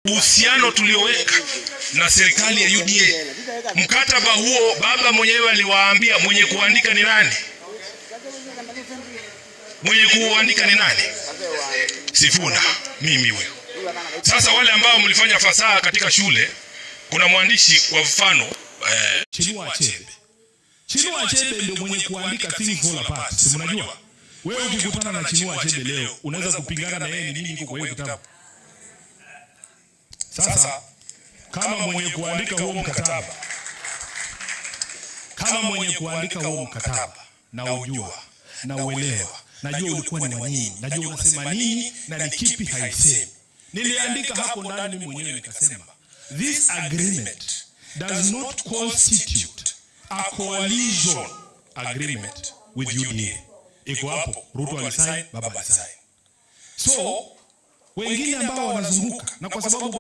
Uhusiano tulioweka na serikali ya UDA, mkataba huo baba mwenyewe aliwaambia mwenye kuandika ni nani? Mwenye kuandika ni nani? Sifuna, mimi huyo. Sasa wale ambao mlifanya fasaha katika shule, kuna mwandishi kwa mfano Chinua Achebe. Chinua Achebe ndio mwenye kuandika Things Fall Apart. Si mnajua? Wewe ukikutana na Chinua Achebe leo, unaweza kupingana na yeye ni nini iko kwa hiyo kitabu. Sasa kama mwenye kuandika huo mkataba, na ujua na uelewa, najua ulikuwa ni nini, najua unasema nini na ni kipi haisemi. Niliandika hapo ndani mimi mwenyewe nikasema, this agreement does not constitute a coalition agreement with UDA. Iko hapo, Ruto alisign, baba alisign. So wengine ambao wanazunguka, na kwa sababu